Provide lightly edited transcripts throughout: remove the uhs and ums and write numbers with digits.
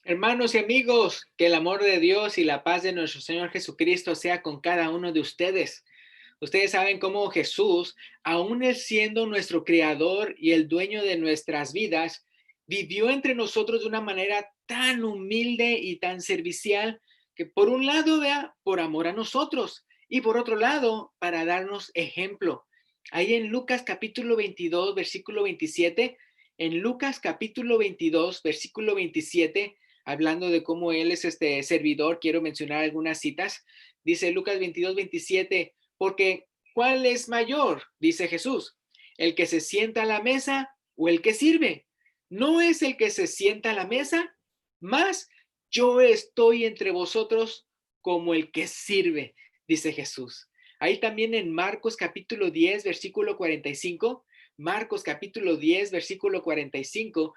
Hermanos y amigos, que el amor de Dios y la paz de nuestro Señor Jesucristo sea con cada uno de ustedes. Ustedes saben cómo Jesús, aún él siendo nuestro creador y el dueño de nuestras vidas, vivió entre nosotros de una manera tan humilde y tan servicial que por un lado, vea, por amor a nosotros y por otro lado, para darnos ejemplo. Ahí en Lucas capítulo 22, versículo 27, en Lucas capítulo 22, versículo 27, hablando de cómo él es este servidor, quiero mencionar algunas citas. Dice Lucas 22, 27, porque ¿cuál es mayor? Dice Jesús, ¿el que se sienta a la mesa o el que sirve? ¿No es el que se sienta a la mesa? Más yo estoy entre vosotros como el que sirve, dice Jesús. Ahí también en Marcos capítulo 10, versículo 45, Marcos capítulo 10, versículo 45,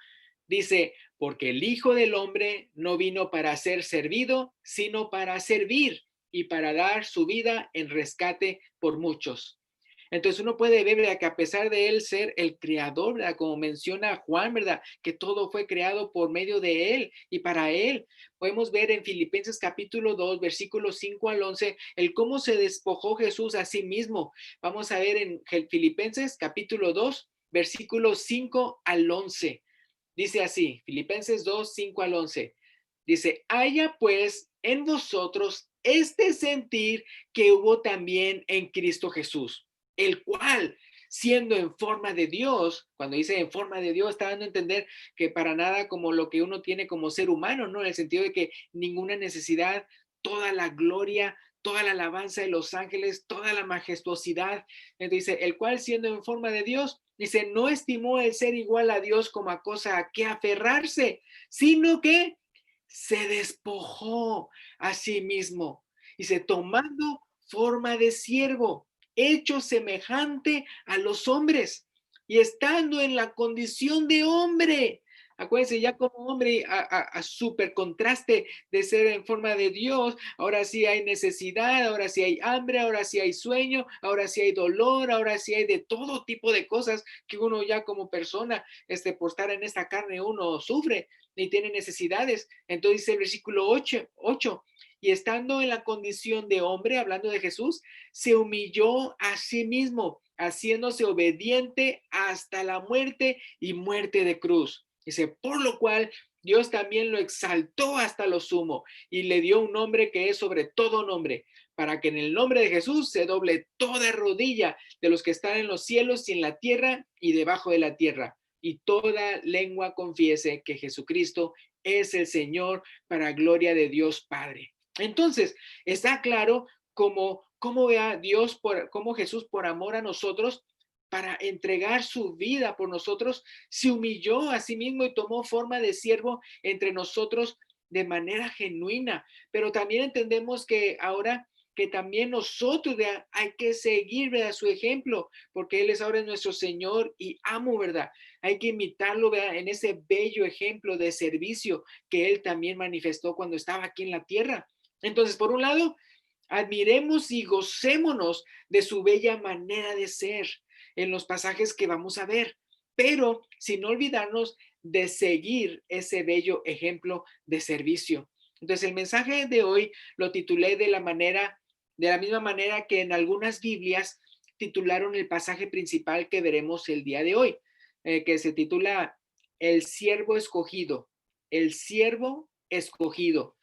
dice, porque el Hijo del Hombre no vino para ser servido, sino para servir y para dar su vida en rescate por muchos. Entonces uno puede ver, ¿verdad?, que a pesar de él ser el creador, ¿verdad?, como menciona Juan, ¿verdad?, que todo fue creado por medio de él y para él. Podemos ver en Filipenses capítulo 2, versículos 5 al 11, el cómo se despojó Jesús a sí mismo. Vamos a ver en Filipenses capítulo 2, versículos 5 al 11. Dice así, Filipenses 2, 5 al 11. Dice, haya pues en vosotros este sentir que hubo también en Cristo Jesús, el cual, siendo en forma de Dios, cuando dice en forma de Dios, está dando a entender que para nada como lo que uno tiene como ser humano, ¿no? En el sentido de que ninguna necesidad, toda la gloria, toda la alabanza de los ángeles, toda la majestuosidad. Entonces dice, el cual siendo en forma de Dios, dice, no estimó el ser igual a Dios como a cosa a que aferrarse, sino que se despojó a sí mismo. Dice, tomando forma de siervo, hecho semejante a los hombres y estando en la condición de hombre. Acuérdense, ya como hombre, a súper contraste de ser en forma de Dios, ahora sí hay necesidad, ahora sí hay hambre, ahora sí hay sueño, ahora sí hay dolor, ahora sí hay de todo tipo de cosas que uno ya como persona, por estar en esta carne, uno sufre y tiene necesidades. Entonces dice el versículo 8, y estando en la condición de hombre, hablando de Jesús, se humilló a sí mismo, haciéndose obediente hasta la muerte y muerte de cruz. Dice, por lo cual Dios también lo exaltó hasta lo sumo y le dio un nombre que es sobre todo nombre, para que en el nombre de Jesús se doble toda rodilla de los que están en los cielos y en la tierra y debajo de la tierra, y toda lengua confiese que Jesucristo es el Señor, para gloria de Dios Padre. Entonces, está claro cómo vea Dios, cómo Jesús por amor a nosotros, para entregar su vida por nosotros, se humilló a sí mismo y tomó forma de siervo entre nosotros de manera genuina. Pero también entendemos que ahora que también nosotros, ¿verdad?, hay que seguir, ¿verdad?, su ejemplo, porque Él es ahora nuestro Señor y amo, ¿verdad? Hay que imitarlo, ¿verdad?, en ese bello ejemplo de servicio que Él también manifestó cuando estaba aquí en la tierra. Entonces, por un lado, admiremos y gocémonos de su bella manera de ser en los pasajes que vamos a ver, pero sin olvidarnos de seguir ese bello ejemplo de servicio. Entonces, el mensaje de hoy lo titulé de la misma manera que en algunas Biblias titularon el pasaje principal que veremos el día de hoy, que se titula El siervo escogido, el siervo escogido.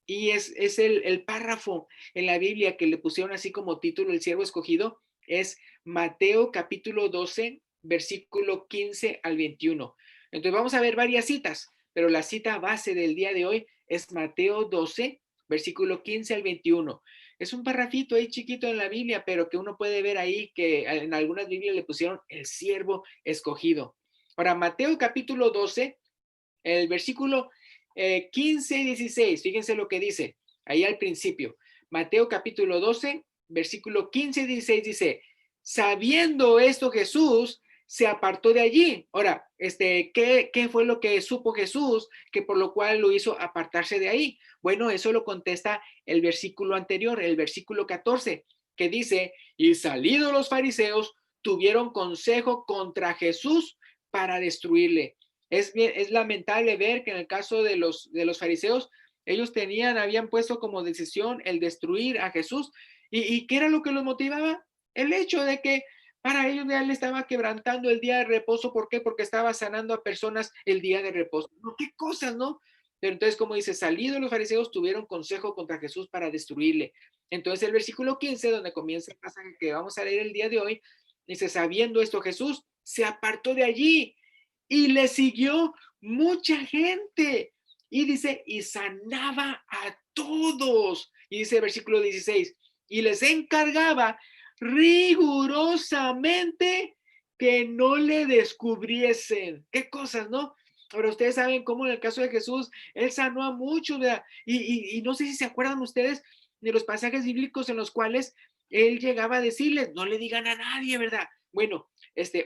Y es el párrafo en la Biblia que le pusieron así como título, el siervo escogido, es Mateo capítulo 12, versículo 15 al 21. Entonces vamos a ver varias citas, pero la cita base del día de hoy es Mateo 12, versículo 15 al 21. Es un parrafito ahí chiquito en la Biblia, pero que uno puede ver ahí que en algunas Biblias le pusieron el siervo escogido. Ahora, Mateo capítulo 12, el versículo 15 y 16, fíjense lo que dice ahí al principio. Mateo capítulo 12, versículo 15 y 16 dice, sabiendo esto Jesús se apartó de allí. Ahora, ¿qué fue lo que supo Jesús que por lo cual lo hizo apartarse de ahí? Bueno, eso lo contesta el versículo anterior, el versículo 14, que dice, y salidos los fariseos tuvieron consejo contra Jesús para destruirle. Es lamentable ver que en el caso de los fariseos, ellos habían puesto como decisión el destruir a Jesús. ¿Y qué era lo que los motivaba? El hecho de que para ellos ya le estaba quebrantando el día de reposo. ¿Por qué? Porque estaba sanando a personas el día de reposo. No, qué cosas, ¿no? Pero entonces, como dice, salidos los fariseos, tuvieron consejo contra Jesús para destruirle. Entonces, el versículo 15, donde comienza el pasaje que vamos a leer el día de hoy, dice, sabiendo esto, Jesús se apartó de allí y le siguió mucha gente. Y dice, y sanaba a todos. Y dice el versículo 16, y les encargaba rigurosamente que no le descubriesen. ¿Qué cosas, no? Ahora ustedes saben cómo en el caso de Jesús, él sanó a muchos, ¿verdad? Y no sé si se acuerdan ustedes de los pasajes bíblicos en los cuales él llegaba a decirles, no le digan a nadie, ¿verdad? Bueno,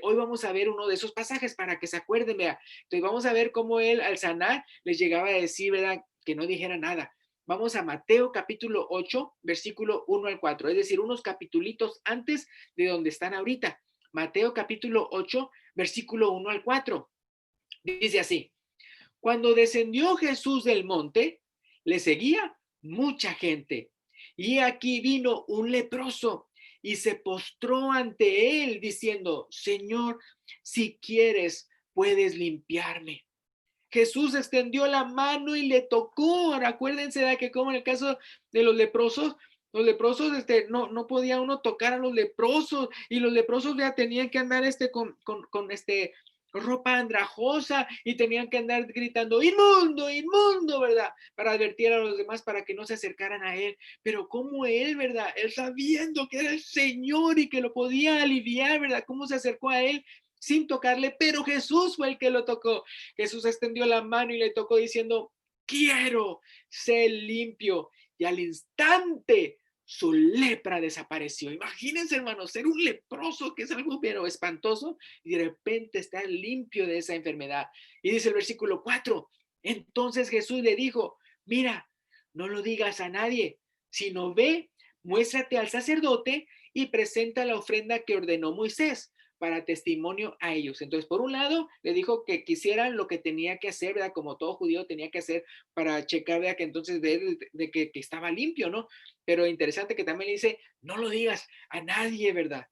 hoy vamos a ver uno de esos pasajes para que se acuerden, vea. Entonces vamos a ver cómo él al sanar les llegaba a decir, ¿verdad? Que no dijera nada. Vamos a Mateo capítulo 8, versículo 1 al 4, es decir, unos capitulitos antes de donde están ahorita. Mateo capítulo 8, versículo 1 al 4. Dice así, cuando descendió Jesús del monte, le seguía mucha gente. Y aquí vino un leproso y se postró ante él diciendo, Señor, si quieres, puedes limpiarme. Jesús extendió la mano y le tocó. Ahora, acuérdense de que como en el caso de los leprosos no podía uno tocar a los leprosos y los leprosos ya tenían que andar con ropa andrajosa y tenían que andar gritando inmundo, inmundo, ¿verdad? Para advertir a los demás para que no se acercaran a él. Pero como él, ¿verdad? Él sabiendo que era el Señor y que lo podía aliviar, ¿verdad? ¿Cómo se acercó a él sin tocarle? Pero Jesús fue el que lo tocó. Jesús extendió la mano y le tocó diciendo, quiero ser limpio. Y al instante su lepra desapareció. Imagínense, hermanos, ser un leproso, que es algo pero espantoso, y de repente estar limpio de esa enfermedad. Y dice el versículo 4, entonces Jesús le dijo, mira, no lo digas a nadie, sino ve, muéstrate al sacerdote y presenta la ofrenda que ordenó Moisés para testimonio a ellos. Entonces, por un lado, le dijo que quisieran lo que tenía que hacer, ¿verdad? Como todo judío tenía que hacer para checar, ¿verdad? Que entonces de que estaba limpio, ¿no? Pero interesante que también le dice, no lo digas a nadie, ¿verdad?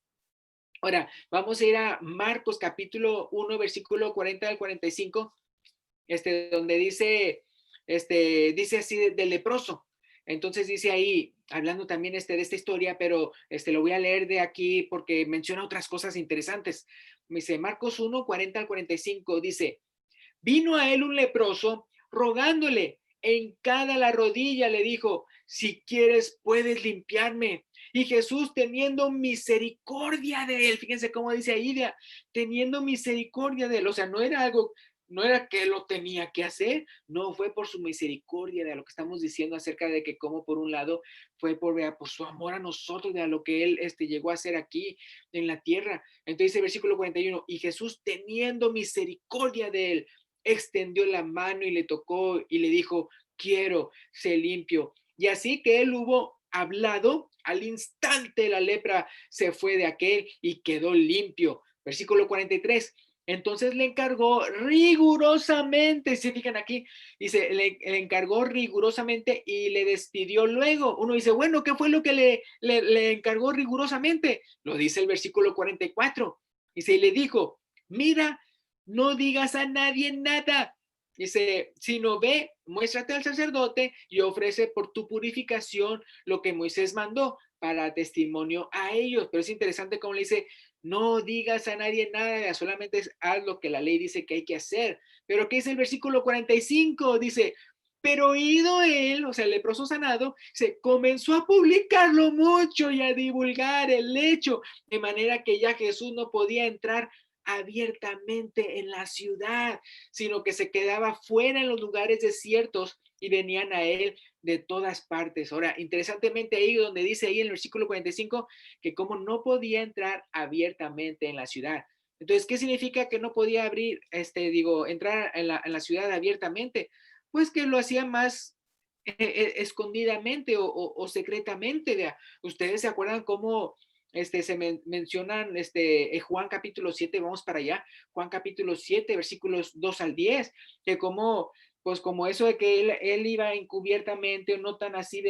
Ahora, vamos a ir a Marcos capítulo 1, versículo 40 al 45, donde dice así del leproso. Entonces dice ahí, hablando también de esta historia, pero lo voy a leer de aquí porque menciona otras cosas interesantes. Me dice Marcos 1, 40 al 45, dice, vino a él un leproso rogándole en cada la rodilla, le dijo, si quieres puedes limpiarme. Y Jesús teniendo misericordia de él, fíjense cómo dice ahí, teniendo misericordia de él, o sea, no era que lo tenía que hacer, no, fue por su misericordia, de lo que estamos diciendo acerca de que como por un lado fue por su amor a nosotros, de lo que él llegó a hacer aquí en la tierra. Entonces el versículo 41, y Jesús teniendo misericordia de él, extendió la mano y le tocó y le dijo, quiero ser limpio. Y así que él hubo hablado, al instante la lepra se fue de aquel y quedó limpio. Versículo 43. Entonces le encargó rigurosamente, se fijan aquí, dice, le encargó rigurosamente y le despidió luego. Uno dice, bueno, ¿qué fue lo que le encargó rigurosamente? Lo dice el versículo 44. Dice, y le dijo, mira, no digas a nadie nada. Dice, si no ve, muéstrate al sacerdote y ofrece por tu purificación lo que Moisés mandó para testimonio a ellos. Pero es interesante cómo le dice, no digas a nadie nada, solamente haz lo que la ley dice que hay que hacer. Pero ¿qué dice el versículo 45? Dice, pero oído él, o sea, el leproso sanado, se comenzó a publicarlo mucho y a divulgar el hecho, de manera que ya Jesús no podía entrar abiertamente en la ciudad, sino que se quedaba fuera en los lugares desiertos y venían a él de todas partes. Ahora, interesantemente ahí donde dice ahí en el versículo 45 que como no podía entrar abiertamente en la ciudad. Entonces, ¿qué significa que no podía entrar en la ciudad abiertamente? Pues que lo hacía más escondidamente o secretamente. Ustedes se acuerdan cómo mencionan Juan capítulo 7, vamos para allá, Juan capítulo 7, versículos 2 al 10, que como, pues como eso de que él iba encubiertamente o no tan así,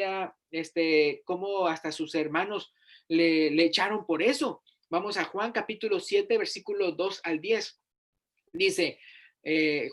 como hasta sus hermanos le echaron por eso. Vamos a Juan capítulo 7, versículos 2 al 10. Dice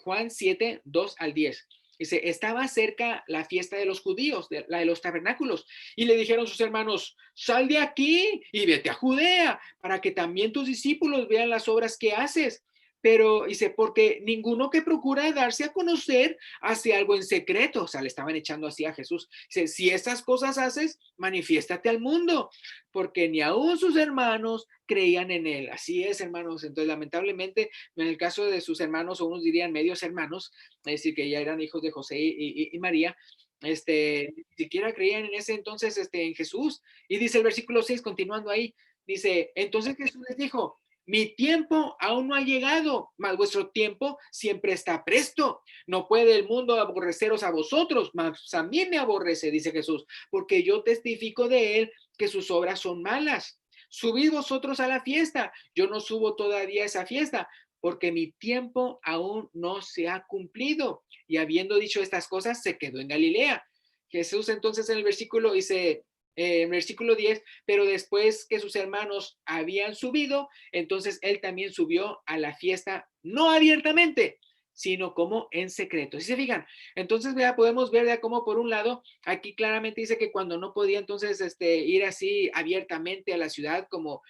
Juan 7, 2 al 10. Dice, estaba cerca la fiesta de los judíos, la de los tabernáculos, y le dijeron sus hermanos, sal de aquí y vete a Judea, para que también tus discípulos vean las obras que haces. Pero dice, porque ninguno que procura darse a conocer hace algo en secreto. O sea, le estaban echando así a Jesús. Dice, si estas cosas haces, manifiéstate al mundo, porque ni aún sus hermanos creían en él. Así es, hermanos. Entonces, lamentablemente, en el caso de sus hermanos, o unos dirían medios hermanos, es decir, que ya eran hijos de José y María, ni siquiera creían en ese entonces en Jesús. Y dice el versículo 6, continuando ahí, dice, entonces Jesús les dijo, mi tiempo aún no ha llegado, mas vuestro tiempo siempre está presto. No puede el mundo aborreceros a vosotros, mas a mí me aborrece, dice Jesús, porque yo testifico de él que sus obras son malas. Subid vosotros a la fiesta, yo no subo todavía a esa fiesta, porque mi tiempo aún no se ha cumplido. Y habiendo dicho estas cosas, se quedó en Galilea. Jesús entonces en el versículo dice, en versículo 10, pero después que sus hermanos habían subido, entonces él también subió a la fiesta, no abiertamente, sino como en secreto. Si se fijan, entonces podemos ver ya cómo por un lado, aquí claramente dice que cuando no podía entonces ir así abiertamente a la ciudad, como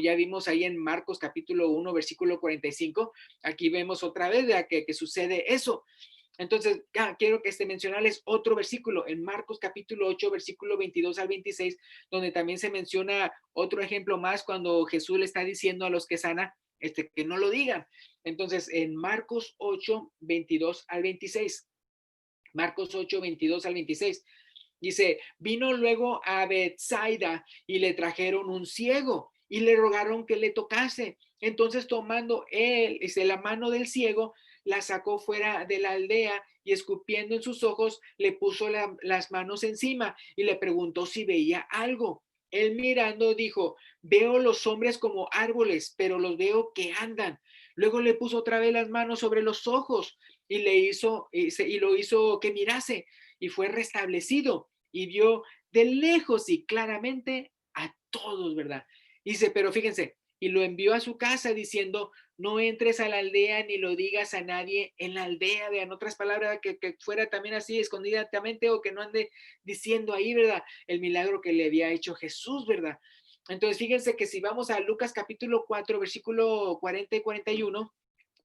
ya vimos ahí en Marcos capítulo 1, versículo 45, aquí vemos otra vez que sucede eso. Entonces, quiero mencionarles otro versículo en Marcos capítulo 8, versículo 22 al 26, donde también se menciona otro ejemplo más cuando Jesús le está diciendo a los que sana, que no lo digan. Entonces, en Marcos 8, 22 al 26, Marcos 8, 22 al 26, dice, vino luego a Bethsaida y le trajeron un ciego y le rogaron que le tocase. Entonces tomando él, la mano del ciego, la sacó fuera de la aldea y escupiendo en sus ojos, le puso las manos encima y le preguntó si veía algo. Él mirando dijo, veo los hombres como árboles, pero los veo que andan. Luego le puso otra vez las manos sobre los ojos y lo hizo que mirase y fue restablecido y vio de lejos y claramente a todos, ¿verdad? Dice, pero fíjense, y lo envió a su casa diciendo, no entres a la aldea ni lo digas a nadie en la aldea, en otras palabras, que fuera también así escondidamente o que no ande diciendo ahí, ¿verdad? El milagro que le había hecho Jesús, ¿verdad? Entonces, fíjense que si vamos a Lucas capítulo 4, versículo 40 y 41,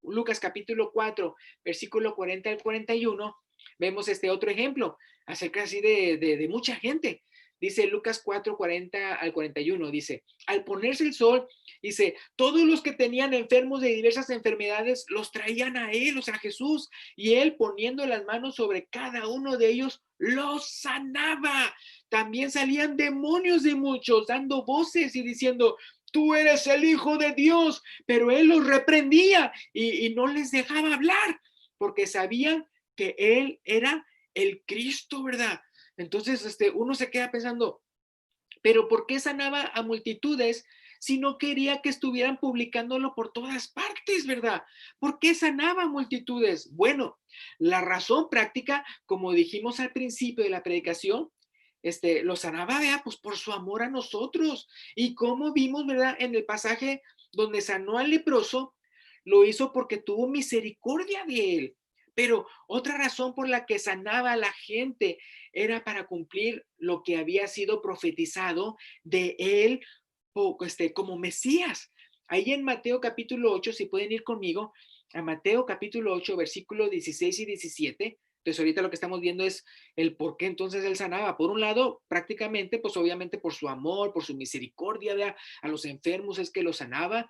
Lucas capítulo 4, versículo 40 al 41, vemos este otro ejemplo acerca así de mucha gente. Dice Lucas 4, 40 al 41, dice, al ponerse el sol, dice, todos los que tenían enfermos de diversas enfermedades los traían a él, o sea, a Jesús, y él poniendo las manos sobre cada uno de ellos, los sanaba. También salían demonios de muchos, dando voces y diciendo, tú eres el Hijo de Dios, pero él los reprendía y no les dejaba hablar, porque sabían que él era el Cristo, ¿verdad? Entonces, uno se queda pensando, pero ¿por qué sanaba a multitudes si no quería que estuvieran publicándolo por todas partes, verdad? ¿Por qué sanaba a multitudes? Bueno, la razón práctica, como dijimos al principio de la predicación, lo sanaba, vea, pues por su amor a nosotros. Y como vimos, ¿verdad? En el pasaje donde sanó al leproso, lo hizo porque tuvo misericordia de él. Pero otra razón por la que sanaba a la gente era para cumplir lo que había sido profetizado de él como Mesías. Ahí en Mateo capítulo 8, si pueden ir conmigo, a Mateo capítulo 8, versículos 16 y 17. Entonces ahorita lo que estamos viendo es el por qué entonces él sanaba. Por un lado, prácticamente, pues obviamente por su amor, por su misericordia, ¿verdad? A los enfermos es que los sanaba.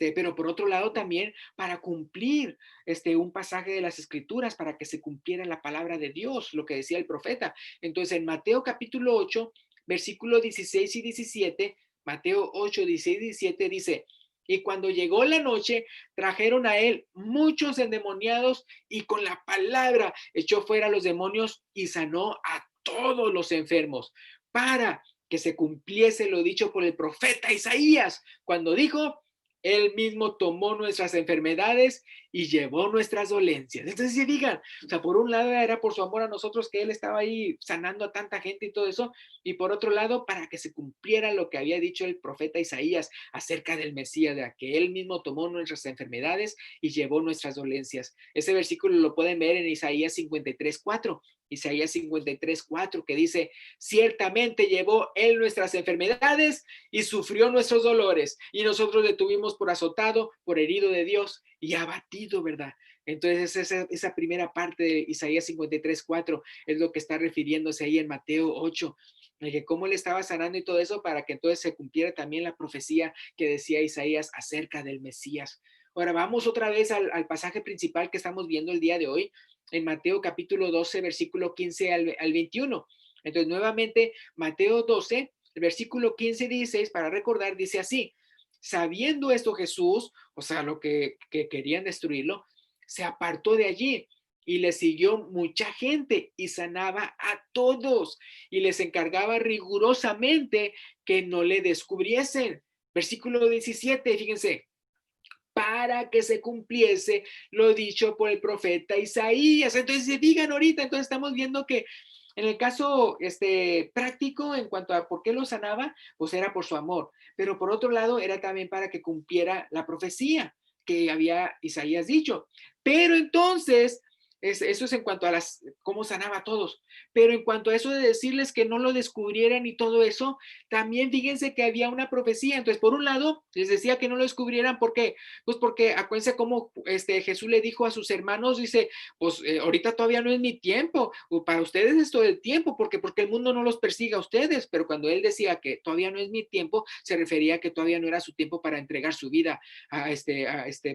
Pero por otro lado también para cumplir un pasaje de las escrituras, para que se cumpliera la palabra de Dios, lo que decía el profeta. Entonces en Mateo capítulo 8, versículos 16 y 17, Mateo 8, 16 y 17 dice, y cuando llegó la noche, trajeron a él muchos endemoniados y con la palabra echó fuera a los demonios y sanó a todos los enfermos para que se cumpliese lo dicho por el profeta Isaías, cuando dijo: Él mismo tomó nuestras enfermedades y llevó nuestras dolencias. Entonces, si digan, o sea, por un lado era por su amor a nosotros que Él estaba ahí sanando a tanta gente y todo eso, y por otro lado, para que se cumpliera lo que había dicho el profeta Isaías acerca del Mesías, de que Él mismo tomó nuestras enfermedades y llevó nuestras dolencias. Ese versículo lo pueden ver en Isaías 53:4. Isaías 53:4, que dice: ciertamente llevó Él nuestras enfermedades y sufrió nuestros dolores, y nosotros le tuvimos por azotado, por herido de Dios y abatido, ¿verdad? Entonces esa primera parte de Isaías 53:4 es lo que está refiriéndose ahí en Mateo 8, de que cómo le estaba sanando y todo eso para que entonces se cumpliera también la profecía que decía Isaías acerca del Mesías. Ahora vamos otra vez al pasaje principal que estamos viendo el día de hoy, en Mateo capítulo 12, versículo 15 al 21. Entonces, nuevamente, Mateo 12, el versículo 15 dice, para recordar, dice así: sabiendo esto Jesús, o sea, lo que querían destruirlo, se apartó de allí y le siguió mucha gente y sanaba a todos y les encargaba rigurosamente que no le descubriesen. Versículo 17, fíjense: para que se cumpliese lo dicho por el profeta Isaías. Entonces, se digan ahorita, entonces estamos viendo que en el caso práctico, en cuanto a por qué lo sanaba, pues era por su amor. Pero por otro lado, era también para que cumpliera la profecía que había Isaías dicho. Pero entonces, eso es en cuanto a cómo sanaba a todos. Pero en cuanto a eso de decirles que no lo descubrieran y todo eso, también fíjense que había una profecía. Entonces, por un lado, les decía que no lo descubrieran. ¿Por qué? Pues porque acuérdense cómo Jesús le dijo a sus hermanos, dice: pues ahorita todavía no es mi tiempo, o para ustedes es todo el tiempo, porque el mundo no los persiga a ustedes. Pero cuando él decía que todavía no es mi tiempo, se refería a que todavía no era su tiempo para entregar su vida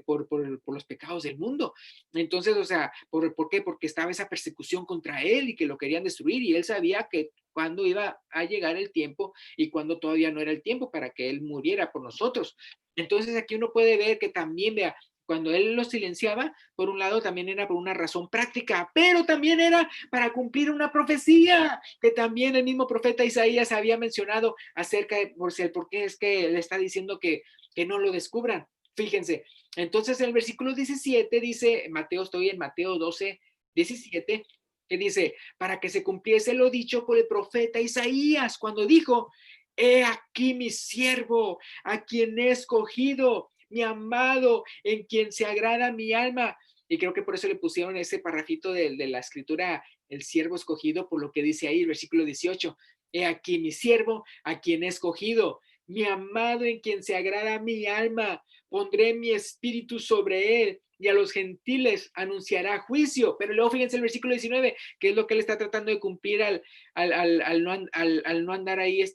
por los pecados del mundo. Entonces, o sea, ¿por qué? Porque estaba esa persecución contra él y que lo querían destruir, y él sabía que cuando iba a llegar el tiempo y cuando todavía no era el tiempo para que él muriera por nosotros. Entonces aquí uno puede ver que también, vea, cuando él los silenciaba, por un lado también era por una razón práctica, pero también era para cumplir una profecía que también el mismo profeta Isaías había mencionado acerca de por qué es que le está diciendo que no lo descubran. Fíjense, entonces el versículo 17 dice, estoy en Mateo 12, 17, que dice: para que se cumpliese lo dicho por el profeta Isaías, cuando dijo: he aquí mi siervo, a quien he escogido, mi amado, en quien se agrada mi alma. Y creo que por eso le pusieron ese parrafito de la escritura, el siervo escogido, por lo que dice ahí el versículo 18: he aquí mi siervo, a quien he escogido, mi amado, en quien se agrada mi alma. Pondré mi espíritu sobre él y a los gentiles anunciará juicio. Pero luego fíjense el versículo 19, que es lo que él está tratando de cumplir al no andar ahí,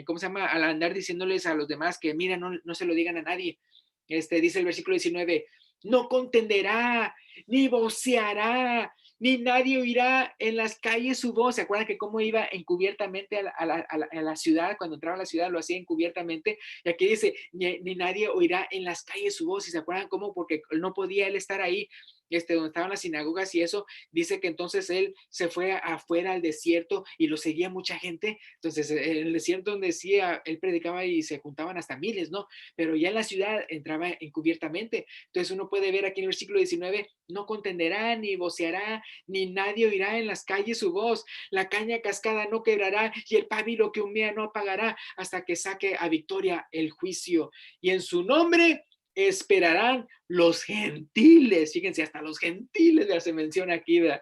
¿cómo se llama? Al andar diciéndoles a los demás que, mira, no se lo digan a nadie. Dice el versículo 19: no contenderá, ni voceará, ni nadie oirá en las calles su voz. ¿Se acuerdan que cómo iba encubiertamente a la ciudad? Cuando entraba a la ciudad lo hacía encubiertamente. Y aquí dice: ni nadie oirá en las calles su voz. ¿Y se acuerdan cómo? Porque no podía él estar ahí, donde estaban las sinagogas y eso. Dice que entonces él se fue afuera al desierto y lo seguía mucha gente. Entonces, en el desierto donde decía, él predicaba y se juntaban hasta miles, ¿no? Pero ya en la ciudad entraba encubiertamente. Entonces uno puede ver aquí en el versículo 19: no contenderá, ni voceará, ni nadie oirá en las calles su voz. La caña cascada no quebrará, y el pábilo que humea no apagará, hasta que saque a victoria el juicio. Y en su nombre esperarán los gentiles. Fíjense, hasta los gentiles ya se menciona aquí, ¿verdad?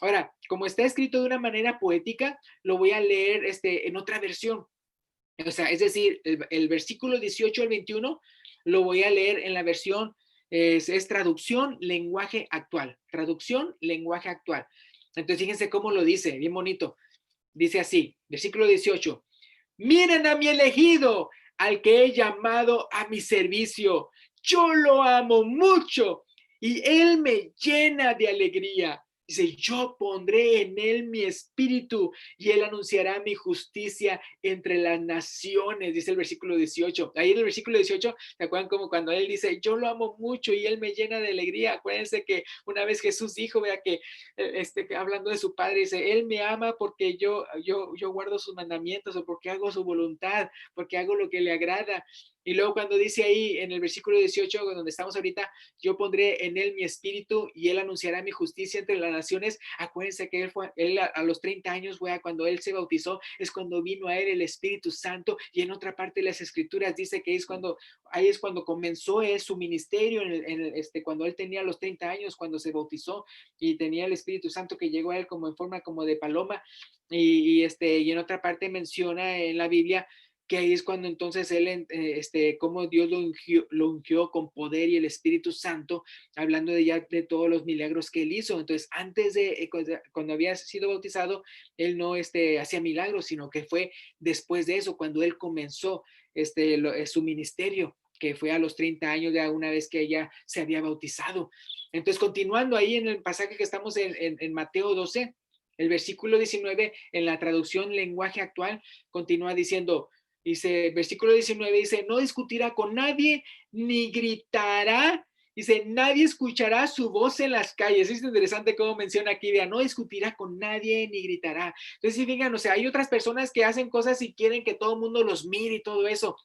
Ahora, como está escrito de una manera poética, lo voy a leer en otra versión. O sea, es decir, el versículo 18 al 21 lo voy a leer en la versión, es traducción, lenguaje actual. Traducción, lenguaje actual. Entonces, fíjense cómo lo dice, bien bonito. Dice así, versículo 18: miren a mi elegido, al que he llamado a mi servicio. Yo lo amo mucho y él me llena de alegría. Dice, yo pondré en él mi espíritu y él anunciará mi justicia entre las naciones, dice el versículo 18. Ahí en el versículo 18, ¿se acuerdan como cuando él dice, yo lo amo mucho y él me llena de alegría? Acuérdense que una vez Jesús dijo, vea que, hablando de su padre, dice, él me ama porque yo guardo sus mandamientos o porque hago su voluntad, porque hago lo que le agrada. Y luego cuando dice ahí en el versículo 18, donde estamos ahorita, yo pondré en él mi espíritu y él anunciará mi justicia entre las naciones. Acuérdense que él a los 30 años, cuando él se bautizó, es cuando vino a él el Espíritu Santo. Y en otra parte de las escrituras dice que ahí es cuando comenzó su ministerio, cuando él tenía los 30 años, cuando se bautizó y tenía el Espíritu Santo que llegó a él como en forma como de paloma. Y en otra parte menciona en la Biblia que ahí es cuando entonces él, como Dios lo ungió con poder y el Espíritu Santo, hablando de ya de todos los milagros que él hizo. Entonces, antes de, cuando había sido bautizado, él no hacía milagros, sino que fue después de eso, cuando él comenzó su ministerio, que fue a los 30 años, ya una vez que ella se había bautizado. Entonces, continuando ahí en el pasaje que estamos en Mateo 12, el versículo 19, en la traducción lenguaje actual, continúa diciendo, dice, versículo 19 dice, no discutirá con nadie, ni gritará. Dice, nadie escuchará su voz en las calles. Es interesante cómo menciona aquí, vea, no discutirá con nadie ni gritará. Entonces, sí, fíjense, o sea, hay otras personas que hacen cosas y quieren que todo el mundo los mire y todo eso.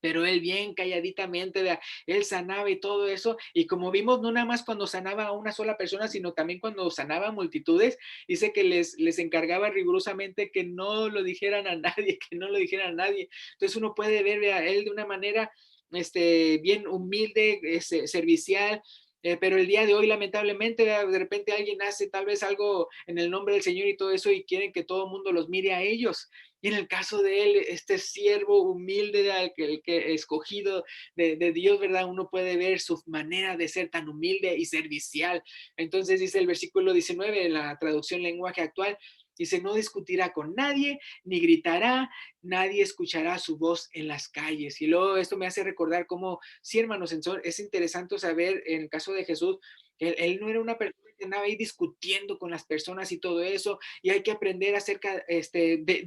Pero él bien calladitamente, vea, él sanaba y todo eso. Y como vimos, no nada más cuando sanaba a una sola persona, sino también cuando sanaba a multitudes, dice que les encargaba rigurosamente que no lo dijeran a nadie, que no lo dijeran a nadie. Entonces uno puede ver, vea, él de una manera bien humilde, servicial. Pero el día de hoy, lamentablemente, de repente alguien hace tal vez algo en el nombre del Señor y todo eso y quieren que todo el mundo los mire a ellos. Y en el caso de él, este siervo humilde, el que escogido de Dios, ¿verdad? Uno puede ver su manera de ser tan humilde y servicial. Entonces dice el versículo 19 en la traducción lenguaje actual, dice, no discutirá con nadie, ni gritará, nadie escuchará su voz en las calles. Y luego esto me hace recordar cómo, sí, hermanos, es interesante saber, en el caso de Jesús, él no era una persona que andaba ahí discutiendo con las personas y todo eso, y hay que aprender acerca de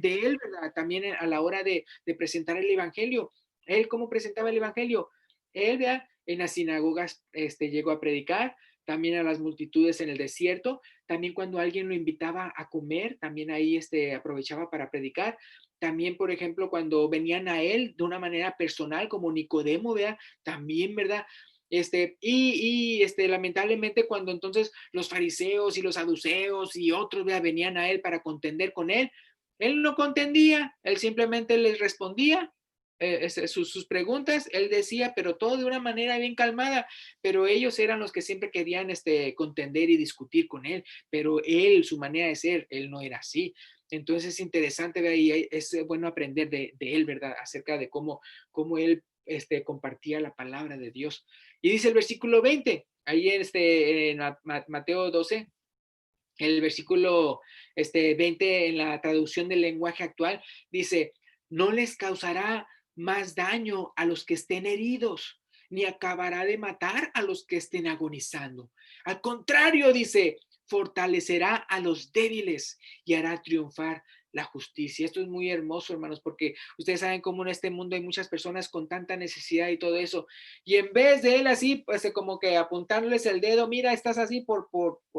él, ¿verdad? También a la hora de presentar el Evangelio. Él, ¿cómo presentaba el Evangelio? Él, ¿verdad? En las sinagogas llegó a predicar, también a las multitudes en el desierto, también cuando alguien lo invitaba a comer, también ahí aprovechaba para predicar. También, por ejemplo, cuando venían a él de una manera personal, como Nicodemo, ¿verdad? También, ¿verdad? Lamentablemente cuando entonces los fariseos y los saduceos y otros, ¿verdad?, venían a él para contender con él no contendía, él simplemente les respondía sus preguntas, él decía, pero todo de una manera bien calmada, pero ellos eran los que siempre querían contender y discutir con él, pero él, su manera de ser, él no era así. Entonces es interesante, ¿verdad? Y es bueno aprender de él, ¿verdad? Acerca de cómo él compartía la palabra de Dios. Y dice el versículo 20, ahí en Mateo 12, el versículo 20 en la traducción del lenguaje actual, dice, no les causará más daño a los que estén heridos, ni acabará de matar a los que estén agonizando. Al contrario, dice, fortalecerá a los débiles y hará triunfar la justicia. Esto es muy hermoso, hermanos, porque ustedes saben cómo en este mundo hay muchas personas con tanta necesidad y todo eso. Y en vez de él así, pues como que apuntarles el dedo, mira, estás así por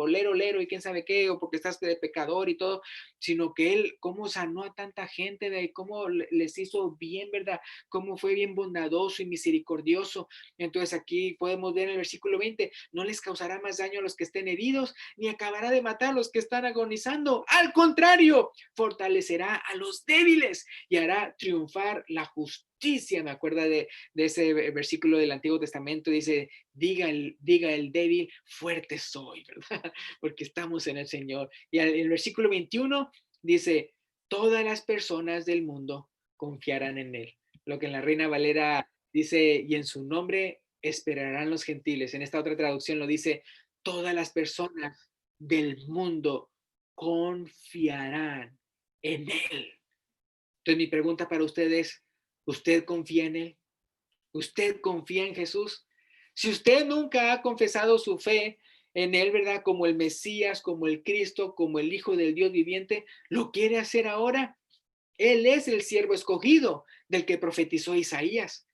lero, lero y quién sabe qué, o porque estás de pecador y todo, sino que él, cómo sanó a tanta gente, de cómo les hizo bien, ¿verdad? Cómo fue bien bondadoso y misericordioso. Entonces aquí podemos ver en el versículo 20, no les causará más daño a los que estén heridos, ni acabará de matar a los que están agonizando. Al contrario, fortalecerá a los débiles y hará triunfar la justicia. Me acuerdo de ese versículo del Antiguo Testamento, dice, diga el débil, fuerte soy, ¿verdad? Porque estamos en el Señor. Y el versículo 21 dice, todas las personas del mundo confiarán en él. Lo que en la Reina Valera dice, y en su nombre esperarán los gentiles. En esta otra traducción lo dice, todas las personas del mundo confiarán en él. Entonces mi pregunta para usted es, ¿usted confía en él? ¿Usted confía en Jesús? Si usted nunca ha confesado su fe en Él, ¿verdad? Como el Mesías, como el Cristo, como el Hijo del Dios viviente, lo quiere hacer ahora. Él es el siervo escogido del que profetizó Isaías.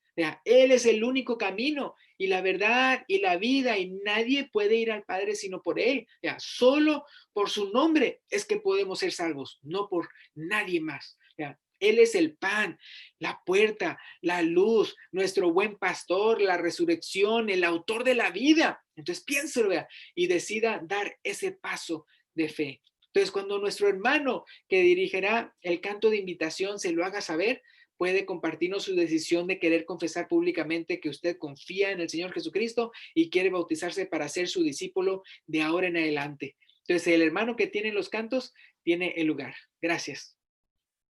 Él es el único camino y la verdad y la vida y nadie puede ir al Padre sino por Él. Solo por su nombre es que podemos ser salvos, no por nadie más. Él es el pan, la puerta, la luz, nuestro buen pastor, la resurrección, el autor de la vida. Entonces piénselo, y decida dar ese paso de fe. Entonces, cuando nuestro hermano que dirigirá el canto de invitación se lo haga saber, puede compartirnos su decisión de querer confesar públicamente que usted confía en el Señor Jesucristo y quiere bautizarse para ser su discípulo de ahora en adelante. Entonces, el hermano que tiene los cantos tiene el lugar. Gracias.